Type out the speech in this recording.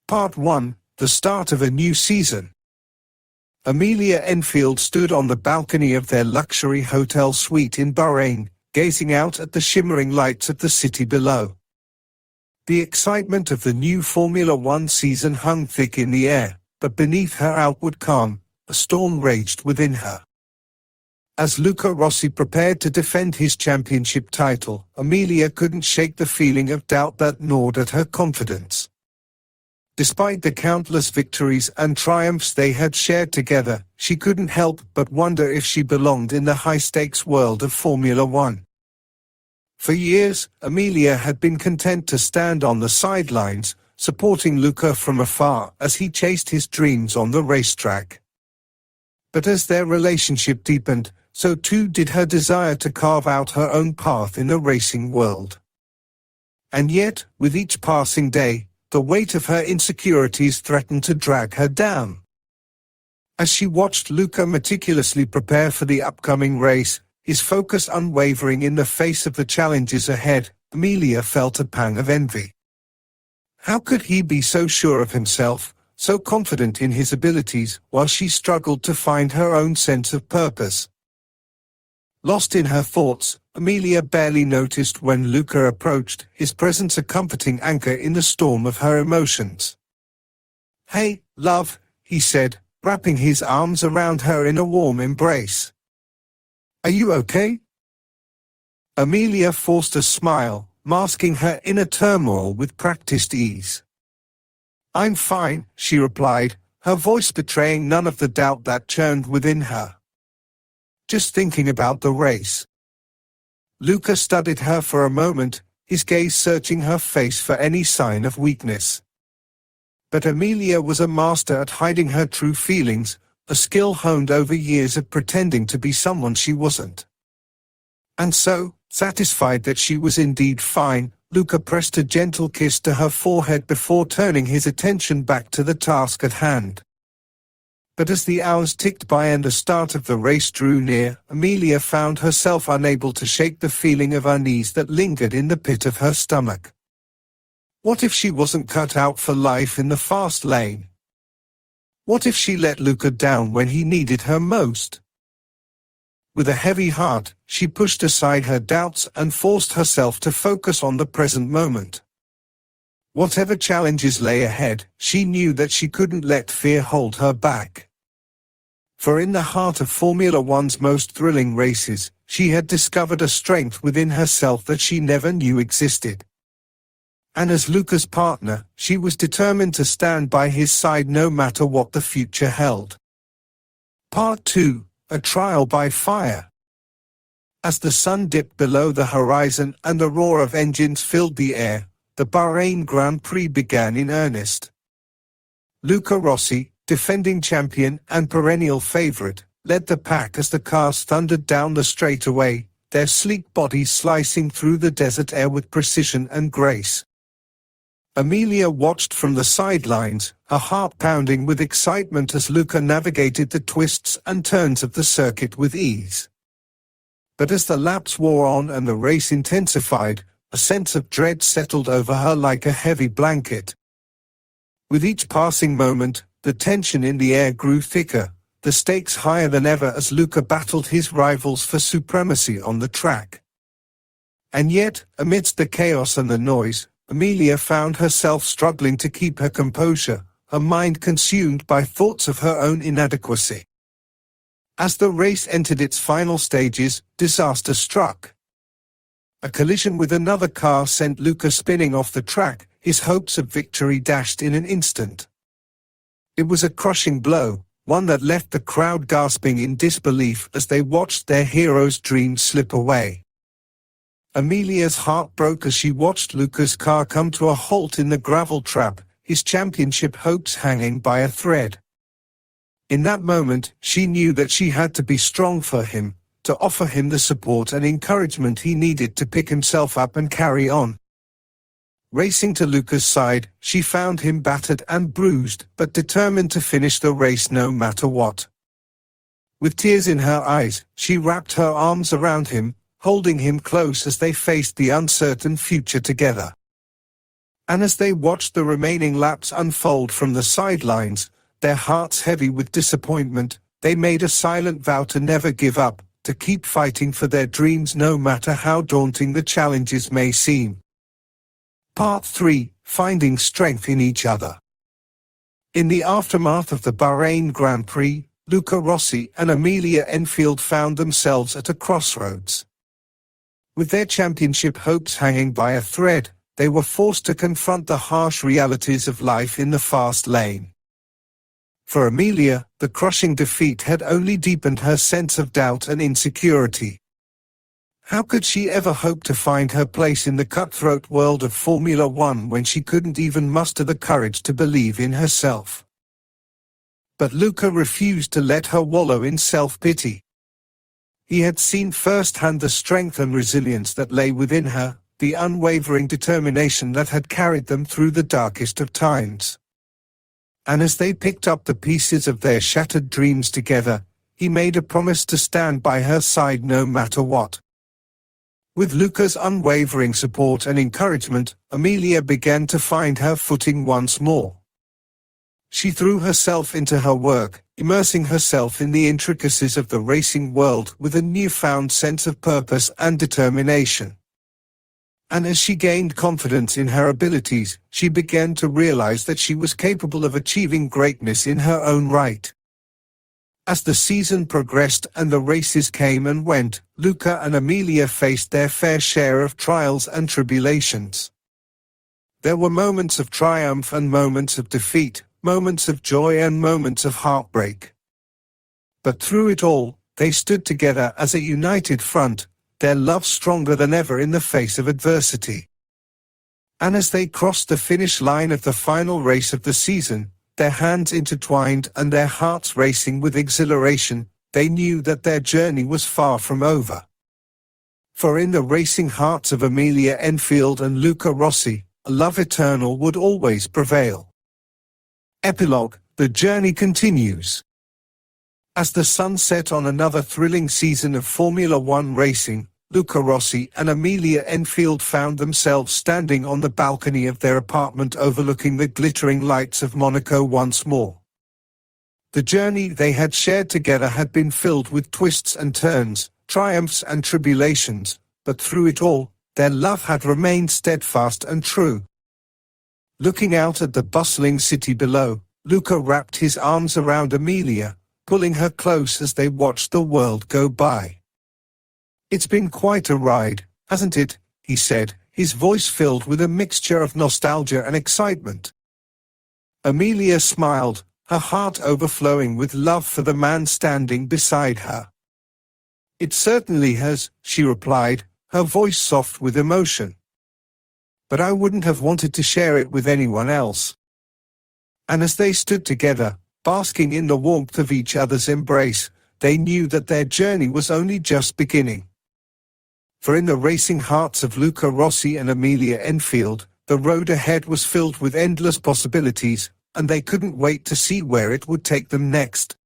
Part 1, the start of a new season. Amelia Enfield stood on the balcony of their luxury hotel suite in Bahrain, gazing out at the shimmering lights of the city below. The excitement of the new Formula One season hung thick in the air, but beneath her outward calm, a storm raged within her. As Luca Rossi prepared to defend his championship title, Amelia couldn't shake the feeling of doubt that gnawed at her confidence. Despite the countless victories and triumphs they had shared together, she couldn't help but wonder if she belonged in the high-stakes world of Formula One. For years, Amelia had been content to stand on the sidelines, supporting Luca from afar as he chased his dreams on the racetrack. But as their relationship deepened, so too did her desire to carve out her own path in the racing world. And yet, with each passing day, the weight of her insecurities threatened to drag her down. As she watched Luca meticulously prepare for the upcoming race, his focus unwavering in the face of the challenges ahead, Amelia felt a pang of envy. How could he be so sure of himself, so confident in his abilities, while she struggled to find her own sense of purpose? Lost in her thoughts, Amelia barely noticed when Luca approached, his presence a comforting anchor in the storm of her emotions. "Hey, love," he said, wrapping his arms around her in a warm embrace. "Are you okay?" Amelia forced a smile, masking her inner turmoil with practiced ease. "I'm fine," she replied, her voice betraying none of the doubt that churned within her. "Just thinking about the race." Luca studied her for a moment, his gaze searching her face for any sign of weakness. But Amelia was a master at hiding her true feelings, a skill honed over years of pretending to be someone she wasn't. And so, satisfied that she was indeed fine, Luca pressed a gentle kiss to her forehead before turning his attention back to the task at hand. But as the hours ticked by and the start of the race drew near, Amelia found herself unable to shake the feeling of unease that lingered in the pit of her stomach. What if she wasn't cut out for life in the fast lane? What if she let Luca down when he needed her most? With a heavy heart, she pushed aside her doubts and forced herself to focus on the present moment. Whatever challenges lay ahead, she knew that she couldn't let fear hold her back. For in the heart of Formula One's most thrilling races, she had discovered a strength within herself that she never knew existed. And as Luca's partner, she was determined to stand by his side no matter what the future held. Part 2, a trial by fire. As the sun dipped below the horizon and the roar of engines filled the air, the Bahrain Grand Prix began in earnest. Luca Rossi, defending champion and perennial favorite, led the pack as the cars thundered down the straightaway, their sleek bodies slicing through the desert air with precision and grace. Amelia watched from the sidelines, her heart pounding with excitement as Luca navigated the twists and turns of the circuit with ease. But as the laps wore on and the race intensified, a sense of dread settled over her like a heavy blanket. With each passing moment, the tension in the air grew thicker, the stakes higher than ever as Luca battled his rivals for supremacy on the track. And yet, amidst the chaos and the noise, Amelia found herself struggling to keep her composure, her mind consumed by thoughts of her own inadequacy. As the race entered its final stages, disaster struck. A collision with another car sent Luca spinning off the track, his hopes of victory dashed in an instant. It was a crushing blow, one that left the crowd gasping in disbelief as they watched their hero's dreams slip away. Amelia's heart broke as she watched Luca's car come to a halt in the gravel trap, his championship hopes hanging by a thread. In that moment, she knew that she had to be strong for him, to offer him the support and encouragement he needed to pick himself up and carry on. Racing to Luca's side, she found him battered and bruised, but determined to finish the race no matter what. With tears in her eyes, she wrapped her arms around him, holding him close as they faced the uncertain future together. And as they watched the remaining laps unfold from the sidelines, their hearts heavy with disappointment, they made a silent vow to never give up, to keep fighting for their dreams no matter how daunting the challenges may seem. Part 3: Finding Strength in Each Other. In the aftermath of the Bahrain Grand Prix, Luca and Amelia Enfield found themselves at a crossroads. With their championship hopes hanging by a thread, they were forced to confront the harsh realities of life in the fast lane. For Amelia, the crushing defeat had only deepened her sense of doubt and insecurity. How could she ever hope to find her place in the cutthroat world of Formula One when she couldn't even muster the courage to believe in herself? But Luca refused to let her wallow in self-pity. He had seen firsthand the strength and resilience that lay within her, the unwavering determination that had carried them through the darkest of times. And as they picked up the pieces of their shattered dreams together, he made a promise to stand by her side no matter what. With Luca's unwavering support and encouragement, Amelia began to find her footing once more. She threw herself into her work, immersing herself in the intricacies of the racing world with a newfound sense of purpose and determination. And as she gained confidence in her abilities, she began to realize that she was capable of achieving greatness in her own right. As the season progressed and the races came and went, Luca and Amelia faced their fair share of trials and tribulations. There were moments of triumph and moments of defeat, moments of joy and moments of heartbreak. But through it all, they stood together as a united front, their love stronger than ever in the face of adversity. And as they crossed the finish line of the final race of the season, their hands intertwined and their hearts racing with exhilaration, they knew that their journey was far from over. For in the racing hearts of Amelia Enfield and Luca, a love eternal would always prevail. Epilogue: The journey continues. As the sun set on another thrilling season of Formula One racing, Luca and Amelia Enfield found themselves standing on the balcony of their apartment overlooking the glittering lights of Monaco once more. The journey they had shared together had been filled with twists and turns, triumphs and tribulations, but through it all, their love had remained steadfast and true. Looking out at the bustling city below, Luca wrapped his arms around Amelia, pulling her close as they watched the world go by. "It's been quite a ride, hasn't it?" he said, his voice filled with a mixture of nostalgia and excitement. Amelia smiled, her heart overflowing with love for the man standing beside her. "It certainly has," she replied, her voice soft with emotion. "But I wouldn't have wanted to share it with anyone else." And as they stood together, basking in the warmth of each other's embrace, they knew that their journey was only just beginning. For in the racing hearts of Luca and Amelia Enfield, the road ahead was filled with endless possibilities, and they couldn't wait to see where it would take them next.